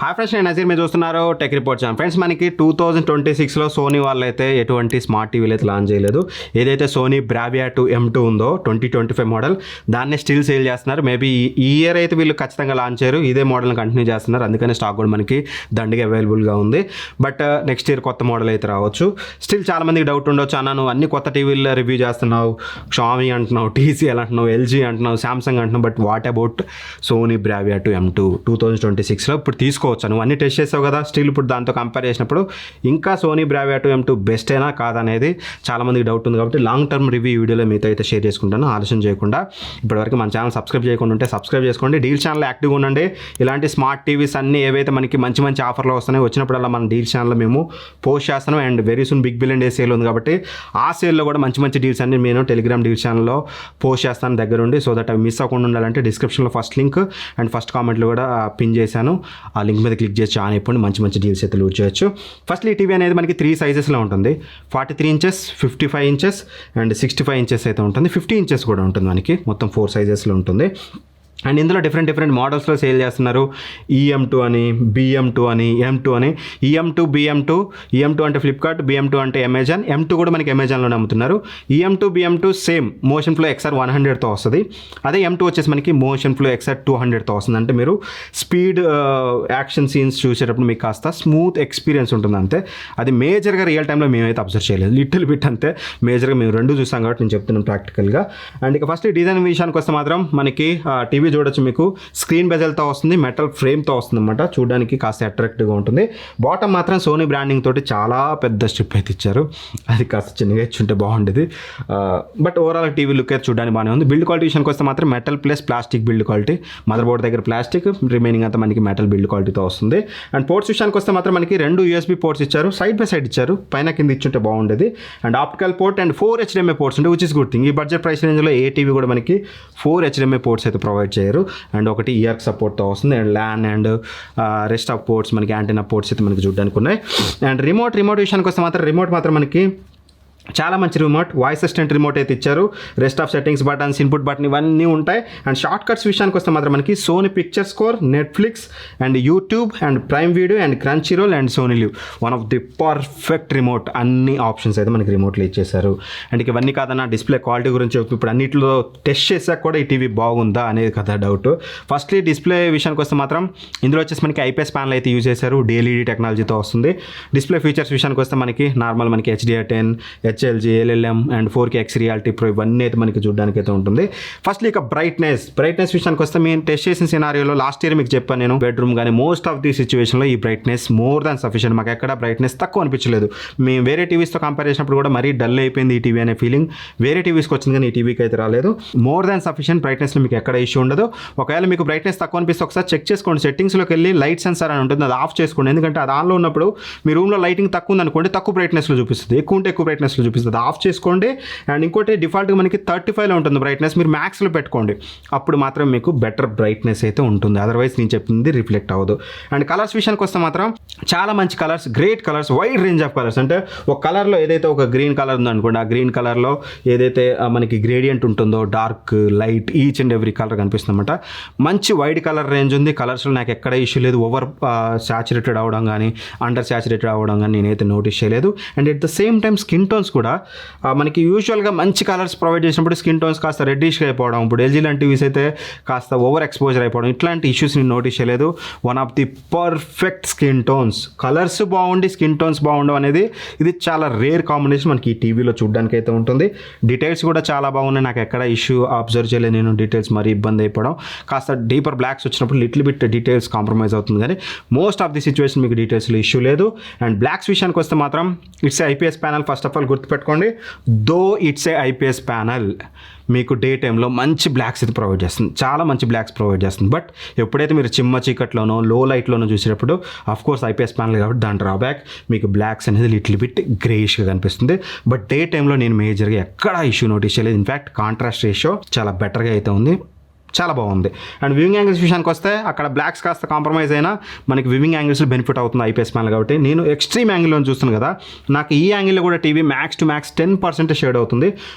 Hi friends, నేను నజీర్. మీరు చూస్తున్నారు టెక్ రిపోర్ట్ ఛానల్. ఫ్రెండ్స్, మనకి 2026లో సోనీ వాళ్ళు అయితే ఎటువంటి స్మార్ట్ టీవీలు అయితే లాంచ్ చేయలేదు. ఏదైతే సోనీ బ్రావియా 2 M2 ఉందో 2025 మోడల్, దాన్నే స్టిల్ సేల్ చేస్తున్నారు. మేబీ ఈ ఇయర్ అయితే వీళ్ళు ఖచ్చితంగా లాంచ్ చేయరు, ఇదే మోడల్ని కంటిన్యూ చేస్తున్నారు. అందుకని స్టాక్ కూడా మనకి దండిగా అవైలబుల్గా ఉంది. బట్ నెక్స్ట్ ఇయర్ కొత్త మోడల్ అయితే రావచ్చు. స్టిల్ చాలా మందికి డౌట్ ఉండొచ్చు, అన్న నువ్వు అన్ని కొత్త టీవీల్లో రివ్యూ చేస్తున్నావు, షామీ అంటున్నావు, TCL అంటున్నావు, LG అంటున్నావు, శాంసంగ్ అంటున్నావు, but what about Sony Bravia 2 M2 2026లో ఇప్పుడు తీసుకోవచ్చు. నువ్వు అన్ని టెస్ట్ చేసావు కదా, స్టిల్ ఇప్పుడు దాంతో కంపేర్ చేసినప్పుడు ఇంకా సోనీ బ్రావియా 2 M2 బెస్టేనా కాదనేది చాలా మందికి డౌట్ ఉంది. కాబట్టి లాంగ్ టర్మ్ రివ్యూ వీడియోలో మీతో అయితే షేర్ చేసుకుంటాను. ఆలోచన చేయకుండా ఇప్పటివరకు మన ఛానల్ సబ్స్క్రైబ్ చేయకుండా ఉంటే సబ్స్క్రైబ్ చేసుకోండి. డీల్ ఛానల్ యాక్టివ్గా ఉండండి. ఇలాంటి స్మార్ట్ టీవీస్ అన్నీ ఏవైతే మనకి మంచి మంచి ఆఫర్లు వస్తున్నాయి, వచ్చినప్పుడల్లా మన డీల్ ఛానల్లో మేము పోస్ట్ చేస్తున్నాం. And very soon big billion day sale ఉంది కాబట్టి ఆ సేల్లో కూడా మంచి మంచి డీల్స్ అన్ని నేను టెలిగ్రామ్ డీల్ ఛానల్లో పోస్ట్ చేస్తాను దగ్గరుండి. సో దట్ అవి మిస్ అవ్వకుండా ఉండాలంటే డిస్క్రిప్షన్లో ఫస్ట్ లింక్ అండ్ ఫస్ట్ కామెంట్లో కూడా పిన్ చేశాను. ఆ లింక్ మీద క్లిక్ చేసి ఆన్ అయిపోండి. మంచి మంచి డీల్స్ అయితే లూట్ చేయొచ్చు. ఫస్ట్ ఈ టీవీ అనేది మనకి 3 సైజెస్లో ఉంటుంది. 43 ఇంచెస్, 55 ఇంచెస్ అండ్ 65 ఇంచెస్ అయితే ఉంటుంది. 50 ఇంచెస్ కూడా ఉంటుంది. మనకి మొత్తం 4 సైజెస్లో ఉంటుంది. అండ్ ఇందులో డిఫరెంట్ మోడల్స్లో సేల్ చేస్తున్నారు. EM2 అని, BM2 అని, M2 అని. EM2, BM2, EM2 అంటే ఫ్లిప్కార్ట్, BM2 అంటే అమెజాన్, M2 కూడా మనకి అమెజాన్లోనే అమ్ముతున్నారు. EM2, BM2 same motion flow XR 100తో వస్తుంది. అదే M2 వచ్చేసి మనకి మోషన్ ఫ్లో XR 200తో వస్తుంది. అంటే మీరు స్పీడ్ యాక్షన్ సీన్స్ చూసేటప్పుడు మీకు కాస్త స్మూత్ ఎక్స్పీరియన్స్ ఉంటుంది అంతే. అది మేజర్గా రియల్ టైంలో మేమైతే అబ్జర్వ్ చేయలేదు, లిటిల్ బిట్ అంతే. మేజర్గా మేము రెండు చూసాం కాబట్టి నేను చెప్తున్నాను ప్రాక్టికల్గా. అండ్ ఇక ఫస్ట్ డిజైన్ విషయానికి వస్తే మాత్రం మనకి టీవీ చూడొచ్చు, మీకు స్క్రీన్ బెజల్తో వస్తుంది, మెటల్ ఫ్రేమ్తో వస్తుంది అనమాట. చూడడానికి కాస్త అట్రాక్టివ్గా ఉంటుంది. బాటమ్ మాత్రం సోనీ బ్రాండింగ్ తోటి చాలా పెద్ద స్ట్రిప్ అయితే ఇచ్చారు. అది కాస్త చిన్నగా ఇచ్చుంటే బాగుండేది. బట్ ఓవరాల్ టీవీ లుక్ అయితే చూడడానికి బాగానే ఉంది. బిల్డ్ క్వాలిటీ విషయానికి వస్తే మాత్రం metal plus plastic build quality. Mother board దగ్గర ప్లాస్టిక్, రిమైనింగ్ అంతా మనకి మెటల్ బిల్డ్ క్వాలిటీతో వస్తుంది. అండ్ పోర్ట్స్ విషయానికి వస్తే మాత్రం మనకి 2 USB పోర్ట్స్ ఇచ్చారు, సైడ్ బై సైడ్ ఇచ్చారు, పైన కింద ఇచ్చుంటే బాగుండేది. And optical port and 4 HDMI ports ఉంటాయి, విచ్ ఇస్ గుడ్ థింగ్. ఈ బడ్జెట్ ప్రైస్ రేంజ్లో ఏ టీవీ కూడా మనకి 4 HDMI పోర్ట్స్ అయితే ప్రొవైడ్ చేయరు. అండ్ ఒకటి ఇయర్ సపోర్ట్తో వస్తుంది. And LAN and rest of ports, మనకి యాంటీనా పోర్ట్స్ అయితే మనకి చూడడానికి ఉన్నాయి. అండ్ రిమోట్ విషయానికి వస్తే మాత్రం రిమోట్ మాత్రం మనకి చాలా మంచి రిమోట్, వాయిస్ అసిస్టెంట్ రిమోట్ అయితే ఇచ్చారు. Rest of settings buttons, input button ఇవన్నీ ఉంటాయి. అండ్ షార్ట్ కట్స్ విషయానికి వస్తే మాత్రం మనకి Sony picture score, Netflix and YouTube and Prime Video and Crunchyroll and Sony Liv, one of the perfect remote. అన్ని options అయితే మనకి రిమోట్లో ఇచ్చేసారు. అండ్ ఇవన్నీ కాదన్నా డిస్ప్లే క్వాలిటీ గురించి ఇప్పుడు అన్నింటిలో టెస్ట్ చేసాక కూడా ఈ టీవీ బాగుందా అనేది కదా డౌట్. ఫస్ట్లీ డిస్ప్లే విషయానికి వస్తే మాత్రం ఇందులో వచ్చేసి మనకి IPS ప్యానల్ అయితే యూజ్ చేశారు, DLED టెక్నాలజీతో వస్తుంది. డిస్ప్లే ఫీచర్స్ విషయానికి వస్తే మనకి నార్మల్ మనకి HDR10, HLG, LLM and 4K X Reality Pro ఇవన్నీ అయితే మనకి చూడడానికి అయితే ఉంటుంది. ఫస్ట్లీ ఇక బ్రైట్నెస్ విషయానికి వస్తే మేము టెస్ట్ చేసిన సినారియోలో లాస్ట్ ఇయర్ మీకు చెప్పాను నేను, బెడ్రూమ్ కానీ మోస్ట్ ఆఫ్ ది సిచ్యువేషన్లో ఈ బ్రైట్నెస్ మోర్ దాన్ సఫిషియెంట్. మాకు ఎక్కడ బ్రైట్నెస్ తక్కువ అనిపించలేదు. మేము వేరే టీవీస్తో కంపేర్ చేసినప్పుడు కూడా మరీ డల్ అయిపోయింది ఈ టీవీ అనే ఫీలింగ్ వేరే టీవీస్కి వచ్చింది, కానీ ఈ టీవీకి అయితే రాలేదు. మోర్ దాన్ సఫిషియెంట్ బ్రైట్నెస్లో మీకు ఎక్కడ ఇష్యూ ఉండదు. ఒకవేళ మీకు బ్రైట్నెస్ తక్కువ అనిపిస్తే ఒకసారి చెక్ చేసుకోండి, సెట్టింగ్స్లోకి వెళ్ళి లైట్ సెన్సార్ అని ఉంటుంది, అది ఆఫ్ చేసుకోండి. ఎందుకంటే అది ఆన్లో ఉన్నప్పుడు మీ రూమ్లో లైటింగ్ తక్కువ ఉంది అనుకోండి, తక్కువ బ్రైట్నెస్లో చూపిస్తుంది, ఎక్కువ ఉంటే ఎక్కువ బ్రైట్నెస్లో చూపిస్తుంది. ఆఫ్ చేసుకోండి. అండ్ ఇంకోటి డిఫాల్ట్గా మనకి 35లో ఉంటుంది బ్రైట్నెస్, మీరు మ్యాక్స్లో పెట్టుకోండి, అప్పుడు మాత్రం మీకు బెటర్ బ్రైట్నెస్ అయితే ఉంటుంది. అదర్వైజ్ నేను చెప్పింది రిఫ్లెక్ట్ అవ్వదు. అండ్ కలర్స్ విషయానికి వస్తే మాత్రం చాలా మంచి colours, great colours, wide range of colours. అంటే ఒక కలర్లో ఏదైతే ఒక గ్రీన్ కలర్ ఉందనుకోండి, ఆ గ్రీన్ కలర్లో ఏదైతే మనకి గ్రేడియంట్ ఉంటుందో dark, light, each and every colour కనిపిస్తుంది అనమాట. మంచి వైడ్ కలర్ రేంజ్ ఉంది. కలర్స్లో నాకు ఎక్కడ ఇష్యూ లేదు. ఓవర్ సాచురేటెడ్ అవ్వడం కానీ అండర్ సాచురేటెడ్ అవ్వడం కానీ నేనైతే నోటీస్ చేయలేదు. And at the same time skin tones కూడా మనకి యూజువల్గా మంచి కలర్స్ ప్రొవైడ్ చేసినప్పుడు స్కిన్ టోన్స్ కాస్త రెడ్డిష్గా అయిపోవడం, ఇప్పుడు LG లాంటి టీవీస్ అయితే కాస్త ఓవర్ ఎక్స్పోజర్ అయిపోవడం, ఇట్లాంటి ఇష్యూస్ నేను నోటీస్ చేయలేదు. One of the perfect skin tones, colours బాగుండి స్కిన్ టోన్స్ బాగుండవు అనేది ఇది చాలా రేర్ కాంబినేషన్ మనకి ఈ టీవీలో చూడడానికి అయితే ఉంటుంది. డీటెయిల్స్ కూడా చాలా బాగున్నాయి, నాకు ఎక్కడ ఇష్యూ అబ్జర్వ్ చేయలేదు నేను. డీటెయిల్స్ మరీ ఇబ్బంది అయిపోవడం, కాస్త డీపర్ బ్లాక్స్ వచ్చినప్పుడు లిటిల్ బిట్ డీటెయిల్స్ కాంప్రమైజ్ అవుతుంది, కానీ మోస్ట్ ఆఫ్ ది సిచ్యువేషన్ మీకు డీటెయిల్స్లో ఇష్యూ లేదు. అండ్ బ్లాక్స్ విషయానికి వస్తే మాత్రం it's IPS panel. First of all గుర్తుపెట్టుకోండి, దో ఇట్స్ IPS ప్యానల్ మీకు డే టైంలో మంచి బ్లాక్స్ అయితే ప్రొవైడ్ చేస్తుంది, చాలా మంచి బ్లాక్స్ ప్రొవైడ్ చేస్తుంది. బట్ ఎప్పుడైతే మీరు చిమ్మ చీకట్లోనో లో లైట్లోనో చూసేటప్పుడు ఆఫ్కోర్స్ IPS ప్యానల్ కాబట్టి దాని డ్రాబ్యాక్ మీకు బ్లాక్స్ అనేది లిటిల్ బిట్ గ్రేయిష్గా కనిపిస్తుంది. బట్ డే టైంలో నేను మేజర్గా ఎక్కడ ఇష్యూ నోటీస్ చేయలేదు. ఇన్ఫ్యాక్ట్ కాంట్రాస్ట్ రేషియో చాలా బెటర్గా అయితే ఉంది, చాలా బాగుంది. అండ్ వ్యూయింగ్ యాంగిల్స్ విషయానికి వస్తే అక్కడ బ్లాక్స్ కాస్త కాంప్రమైజ్ అయినా మనకి వ్యూయింగ్ యాంగిల్స్ బెనిఫిట్ అవుతుంది IPS ప్యానల్ కాబట్టి. నేను ఎక్స్ట్రీమ్ యాంగిల్లో చూస్తున్నాను కదా, నాకు ఈ యాంగిల్లో కూడా TV max to max 10% shade అవుతుంది.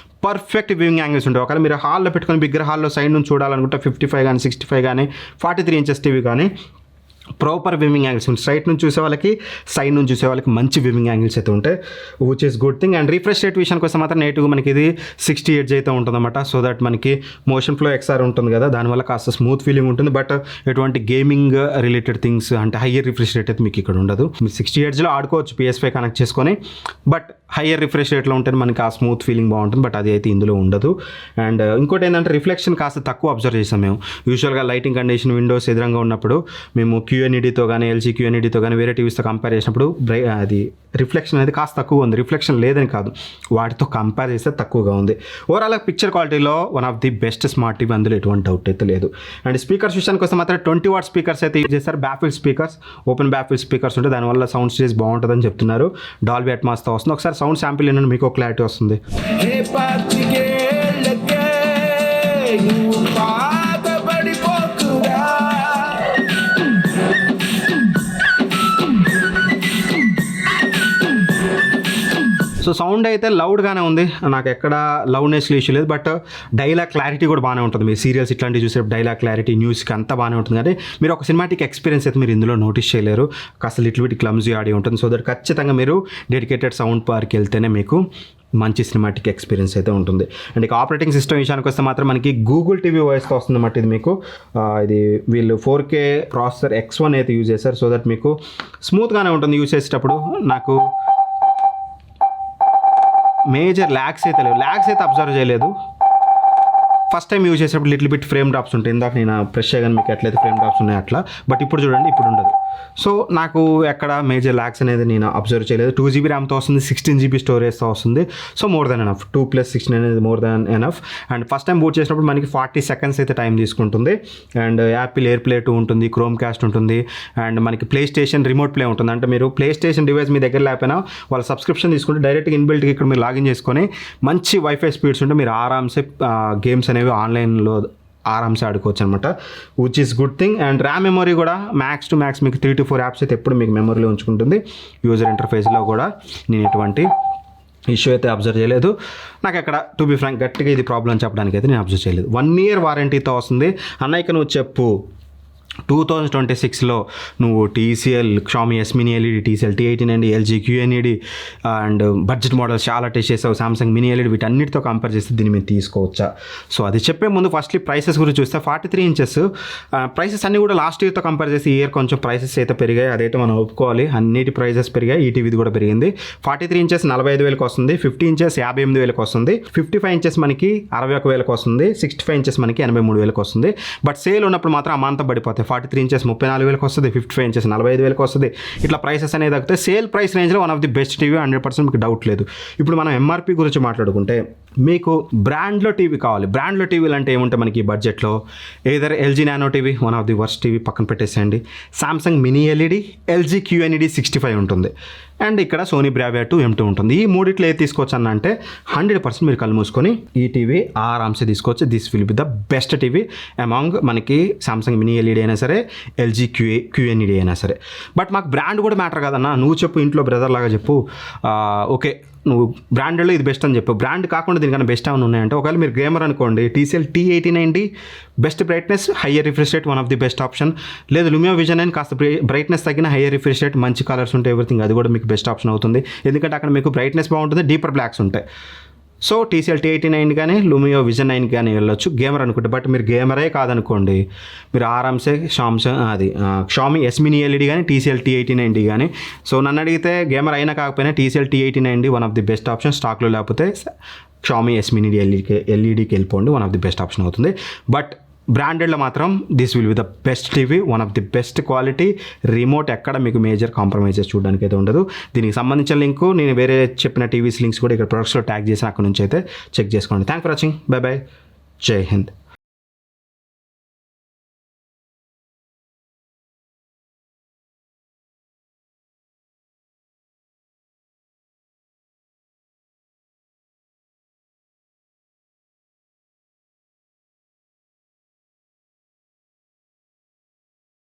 పర్ఫెక్ట్ వ్యూయింగ్ యాంగిల్స్ ఉంటాయి. ఒకవేళ మీరు హాల్లో పెట్టుకొని బిగ్గర్ హాల్లో సైడ్ నుంచి చూడాలనుకుంటే 55 కానీ 65 కానీ 43 ఇంచెస్ టీవీ కానీ ప్రాపర్ వివింగ్ యాంగిల్స్ స్ట్రైట్ నుంచి చూసే వాళ్ళకి, సైడ్ నుంచి చూసే వాళ్ళకి మంచి వివింగ్ యాంగిల్స్ అయితే ఉంటాయి, which is good thing. And refresh rate విషయానికి వస్తే మాత్రం నేటివ్గా మనకి ఇది 60 Hz అయితే ఉంటుందన్నమాట. సో దట్ మనకి మోషన్ ఫ్లో XR ఉంటుంది కదా, దానివల్ల కాస్త స్మూత్ ఫీలింగ్ ఉంటుంది. బట్ ఎటువంటి గేమింగ్ రిలేటెడ్ థింగ్స్ అంటే హయ్యర్ రిఫ్రెష్ రేట్ అయితే మీకు ఇక్కడ ఉండదు. మీరు 60 Hzలో ఆడుకోవచ్చు PS5 కనెక్ట్ చేసుకొని, బట్ హయ్యర్ రిఫ్రెష్ రేట్లో ఉంటే మనకి ఆ స్మూత్ ఫీలింగ్ బాగుంటుంది. బట్ అది అయితే ఇందులో ఉండదు. అండ్ ఇంకోటి ఏంటంటే రిఫ్లెక్షన్ కాస్త తక్కువ అబ్జర్వ్ చేసాం మేము. యూజువల్గా లైటింగ్ కండిషన్ విండోస్ ఎదురుగా ఉన్నప్పుడు మేము QNEDతో కానీ LG QNEDతో కానీ వేరే టీవీస్తో కంపేర్ చేసినప్పుడు అది రిఫ్లెక్షన్ అనేది కాస్త తక్కువ ఉంది. రిఫ్లెక్షన్ లేదని కాదు, వాటితో కంపేర్ చేస్తే తక్కువగా ఉంది. ఓవరాల్ పిక్చర్ క్వాలిటీలో one of the best smart TV, అందులో ఎటువంటి డౌట్ అయితే లేదు. అండ్ స్పీకర్స్ విషయానికి వస్తే మాత్రం 20 వాట్ స్పీకర్స్ అయితే యూజ్ చేస్తారు. Baffle speakers, open baffle speakers ఉంటే దానివల్ల సౌండ్ స్టేజ్ బాగుంటుందని చెప్తున్నారు. డాల్బీ అట్మాస్తో వస్తుంది. ఒకసారి సౌండ్ శాంపిల్ ఏంటంటే మీకు క్లారిటీ వస్తుంది. సో సౌండ్ అయితే లౌడ్గానే ఉంది, నాకు ఎక్కడ లౌడ్నెస్ ఇష్యూ లేదు. బట్ డైలాగ్ క్లారిటీ కూడా బాగానే ఉంటుంది. మీరు సీరియల్స్ ఇట్లాంటివి చూసే డైలాగ్ క్లారిటీ, న్యూస్కి అంతా బాగానే ఉంటుంది. కానీ మీరు ఒక సినిమాటిక్ ఎక్స్పీరియన్స్ అయితే మీరు ఇందులో నోటీస్ చేయలేరు. కాస్త లిటిల్ బిట్ క్లమ్జీ ఆడియో ఉంటుంది. సో దట్ ఖచ్చితంగా మీరు డెడికేటెడ్ సౌండ్ పార్కి వెళ్తేనే మీకు మంచి సినిమాటిక్ ఎక్స్పీరియన్స్ అయితే ఉంటుంది. అండ్ ఇక ఆపరేటింగ్ సిస్టమ్ విషయానికి వస్తే మాత్రం మనకి గూగుల్ టీవీ వాయిస్తో వస్తుందన్నమాట. ఇది మీకు ఇది వీళ్ళు 4K ప్రాసెసర్ X1 అయితే యూజ్ చేస్తారు. సో దట్ మీకు స్మూత్గానే ఉంటుంది యూజ్ చేసేటప్పుడు. నాకు మేజర్ ల్యాగ్స్ అయితే లేవు, ల్యాగ్స్ అయితే అబ్జర్వ్ చేయలేదు. ఫస్ట్ టైం యూజ్ చేసేటప్పుడు లిటిల్ బిట్ ఫ్రేమ్ డ్రాప్స్ ఉంటాయి. ఇందాక నేను ప్రెస్ చేయగానే మీకు ఎట్లయితే ఫ్రేమ్ డ్రాప్స్ ఉన్నాయి అట్లా. బట్ ఇప్పుడు చూడండి, ఇప్పుడు ఉండదు. సో నాకు ఎక్కడ మేజర్ ల్యాగ్స్ అనేది నేను అబ్జర్వ్ చేయలేదు. 2GB ర్యామ్తో వస్తుంది, 16GB స్టోరేజ్తో వస్తుంది. So more than enough. 2+16 అనేది more than enough. And first time boot చేసినప్పుడు మనకి 40 seconds అయితే టైం తీసుకుంటుంది. అండ్ యాపిల్ ఎయిర్ప్లే 2 ఉంటుంది, క్రోమ్ కాస్ట్ ఉంటుంది. అండ్ మనకి ప్లే స్టేషన్ రిమోట్ ప్లే ఉంటుంది. అంటే మీరు ప్లే స్టేషన్ డివైస్ మీ దగ్గర లేకపోయినా వాళ్ళ సబ్స్క్రిప్షన్ తీసుకుంటే డైరెక్ట్గా ఇన్బిల్ట్గా ఇక్కడ మీరు లాగిన్ చేసుకొని మంచి వైఫై స్పీడ్స్ ఉంటే మీరు ఆరామ్సే గేమ్స్ అనేవి ఆన్లైన్లో ఆరామ్సే ఆడుకోవచ్చు అనమాట, which is good thing. And RAM memory కూడా మ్యాక్స్ టు మ్యాక్స్ మీకు 3 to 4 యాప్స్ అయితే ఎప్పుడు మీకు మెమరీలో ఉంచుకుంటుంది. యూజర్ ఇంటర్ఫేస్లో కూడా నేను ఎటువంటి ఇష్యూ అయితే అబ్జర్వ్ చేయలేదు. నాకు ఎక్కడ టు బి ఫ్రాంక్ గట్టిగా ఇది ప్రాబ్లం చెప్పడానికి అయితే నేను అబ్జర్వ్ చేయలేదు. 1 year వారంటీతో వస్తుంది. అన్నయ్యకి నువ్వు చెప్పు 2026లో నువ్వు TCL Xiaomi S Mini LED, TCL T18 and LG QNED and budget models చాలా టెస్ట్ చేసావు, సామ్సంగ్ మినీ LED, వీటన్నిటితో కంపేర్ చేస్తే దీన్ని మీరు తీసుకోవచ్చా? సో అది చెప్పే ముందు ఫస్ట్లీ ప్రైసెస్ గురించి చూస్తే 43 inches ప్రైసెస్ అన్నీ కూడా లాస్ట్ ఇయర్తో కంపేర్ చేసి ఈ ఇయర్ కొంచెం ప్రైసెస్ అయితే పెరిగాయి. అదైతే మనం ఒప్పుకోవాలి, అన్నిటి ప్రైసెస్ పెరిగాయి. ఈ టీవీది కూడా పెరిగింది. 43 inches 45,000కి వస్తుంది, 50 inches 58,000కి వస్తుంది, 55 inches మనకి 61,000కి వస్తుంది, 65 inches మనకి 83,000కి వస్తుంది. బట్ సేల్ ఉన్నప్పుడు మాత్రం అమాంతం పడిపోతాయి. 43 inches 34,000కి వస్తుంది, 55 inches 45,000కి వస్తుంది. ఇట్లా ప్రైసెస్ అనేది తగ్గితే సేల్ ప్రైస్ రేంజ్లో one of the best TV, 100% మీకు డౌట్ లేదు. ఇప్పుడు మనం MRP గురించి మాట్లాడుకుంటే మీకు బ్రాండ్లో టీవీ కావాలి. బ్రాండ్లో టీవీలు అంటే ఏముంటాయి మనకి బడ్జెట్లో? Either LG nano TV, one of the worst TV, పక్కన పెట్టేసేయండి. Samsung mini LED, LG QNED 65 ఉంటుంది. అండ్ ఇక్కడ సోనీ బ్రావియా 2 M2 ఉంటుంది. ఈ మూడిట్లో ఏది తీసుకోవచ్చు అన్న అంటే 100% మీరు కళ్ళు మూసుకొని ఈ టీవీ ఆరామ్సే తీసుకోవచ్చు. This will be the best TV among మనకి సామ్సంగ్ మినీ LED అయినా సరే, LG QNED అయినా సరే. బట్ మాకు బ్రాండ్ కూడా మ్యాటర్ కాదన్నా, నువ్వు చెప్పు, ఇంట్లో బ్రదర్ లాగా చెప్పు. ఓకే, నువ్వు బ్రాండ్లో ఇది బెస్ట్ అని చెప్పు. బ్రాండ్ కాకుండా దీనికన్నా బెస్ట్ ఏమైనా ఉన్నాయంటే, ఒకవేళ మీరు గేమర్ అనుకోండి, TCL T1890 best brightness, higher refresh rate, one of the best option. లేదు Lumia Vision అని కాస్త బ్రైట్నెస్ తగ్గిన హయ్యర్ రిఫ్రెష్ రేట్, మంచి కలర్స్ ఉంటాయి, ఎవ్రీథింగ్, అది కూడా మీకు బెస్ట్ ఆప్షన్ అవుతుంది. ఎందుకంటే అక్కడ మీకు బ్రైట్నెస్ బాగుంటుంది, డీపర్ బ్లాక్స్ ఉంటాయి. సో TCL T1890 కానీ Lumia Vision 9 కానీ వెళ్ళొచ్చు గేమర్ అనుకుంటే. బట్ మీరు గేమరే కాదనుకోండి, మీరు ఆరామ్సే Xiaomi S Mini LED కానీ TCL T1890 కానీ. సో నన్ను అడిగితే గేమర్ అయినా కాకపోయినా TCL T1890 one of the best option. స్టాక్లో లేకపోతే Xiaomi S Mini LEDకి వెళ్ళిపోండి, one of the best option అవుతుంది. బట్ బ్రాండెడ్లో మాత్రం this will be the best TV, one of the best quality. Remote ఎక్కడ మీకు మేజర్ కాంప్రమైజెస్ చూడడానికి అయితే ఉండదు. దీనికి సంబంధించిన లింకు నేను వేరే చెప్పిన టీవీస్ లింక్స్ కూడా ఇక్కడ ప్రొడక్ట్స్లో ట్యాగ్ చేసి అక్కడ నుంచి అయితే చెక్ చేసుకోండి. Thank for watching. By by. జై హింద్.